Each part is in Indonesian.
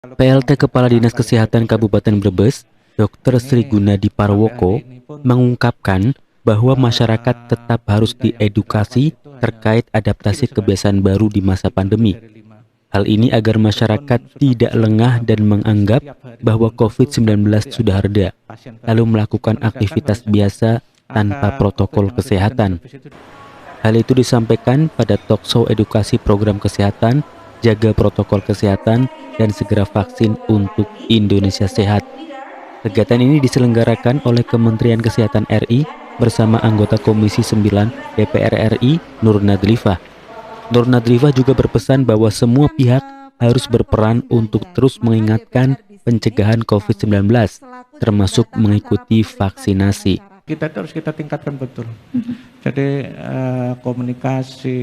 PLT Kepala Dinas Kesehatan Kabupaten Brebes, Dr. Sri Gunadi Parwoko, mengungkapkan bahwa masyarakat tetap harus diedukasi terkait adaptasi kebiasaan baru di masa pandemi. Hal ini agar masyarakat tidak lengah dan menganggap bahwa COVID-19 sudah reda, lalu melakukan aktivitas biasa tanpa protokol kesehatan. Hal itu disampaikan pada talkshow edukasi program kesehatan, jaga protokol kesehatan, dan segera vaksin untuk Indonesia Sehat. Kegiatan ini diselenggarakan oleh Kementerian Kesehatan RI bersama anggota Komisi 9 DPR RI Nur Nadlifah. Nur Nadlifah juga berpesan bahwa semua pihak harus berperan untuk terus mengingatkan pencegahan COVID-19, termasuk mengikuti vaksinasi. Kita itu harus kita tingkatkan betul. Jadi komunikasi,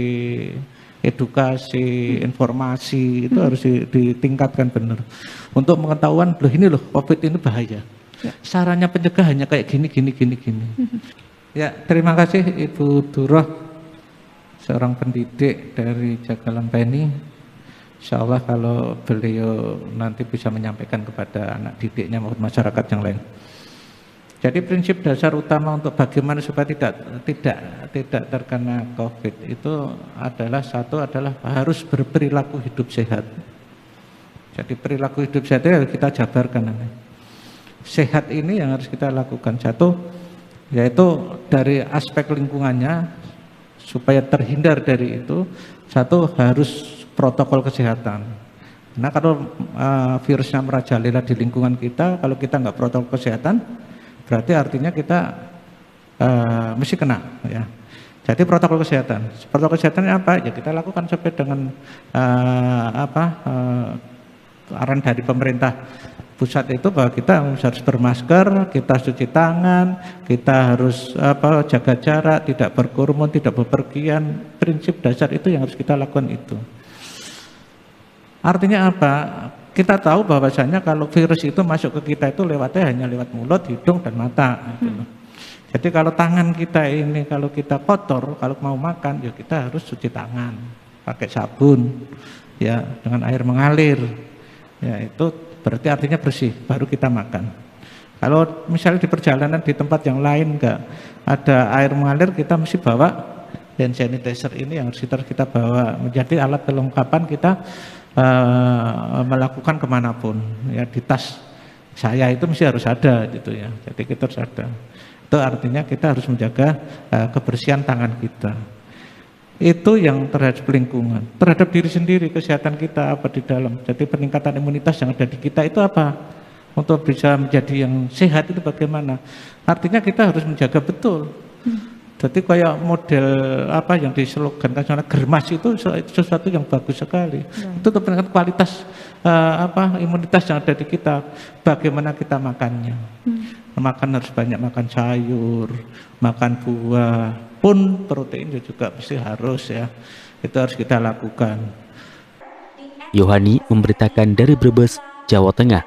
edukasi, informasi itu harus ditingkatkan benar. Untuk pengetahuan, loh ini loh COVID ini bahaya. Sarannya pencegahannya kayak gini. Ya, terima kasih Ibu Duroh, seorang pendidik dari Jagalan Peni. Insya Allah kalau beliau nanti bisa menyampaikan kepada anak didiknya maupun masyarakat yang lain. Jadi prinsip dasar utama untuk bagaimana supaya tidak terkena COVID itu adalah harus berperilaku hidup sehat. Jadi perilaku hidup sehat itu harus kita jabarkan. Sehat ini yang harus kita lakukan. Satu, yaitu dari aspek lingkungannya supaya terhindar dari itu. Satu, harus protokol kesehatan. Nah kalau virusnya merajalela di lingkungan kita, kalau kita nggak protokol kesehatan, berarti artinya kita mesti kena, ya. Jadi protokol kesehatan. Protokol kesehatannya apa? Ya kita lakukan sesuai dengan arahan dari pemerintah pusat itu bahwa kita harus bermasker, kita cuci tangan, kita harus jaga jarak, tidak berkerumun, tidak bepergian. Prinsip dasar itu yang harus kita lakukan itu. Artinya apa? Kita tahu bahwasanya kalau virus itu masuk ke kita itu lewatnya hanya lewat mulut, hidung, dan mata. Gitu. Jadi kalau tangan kita ini, kalau kita kotor, kalau mau makan, ya kita harus cuci tangan, pakai sabun, ya dengan air mengalir. Ya itu berarti artinya bersih, baru kita makan. Kalau misalnya di perjalanan di tempat yang lain enggak ada air mengalir, kita mesti bawa hand sanitizer ini yang harus kita bawa menjadi alat kelengkapan kita melakukan kemanapun, ya di tas saya itu mesti harus ada gitu ya. Jadi kita harus ada. Itu artinya kita harus menjaga kebersihan tangan kita. Itu yang terhadap lingkungan, terhadap diri sendiri, kesehatan kita apa di dalam. Jadi peningkatan imunitas yang ada di kita itu apa? Untuk bisa menjadi yang sehat itu bagaimana? Artinya kita harus menjaga betul. Jadi kayak model yang dislogankan sana germas itu sesuatu yang bagus sekali. Itu untuk meningkatkan kualitas imunitas yang ada di kita. Bagaimana kita makannya? Makan harus banyak makan sayur, makan buah, pun protein juga mesti harus ya. Itu harus kita lakukan. Yohani memberitakan dari Brebes, Jawa Tengah.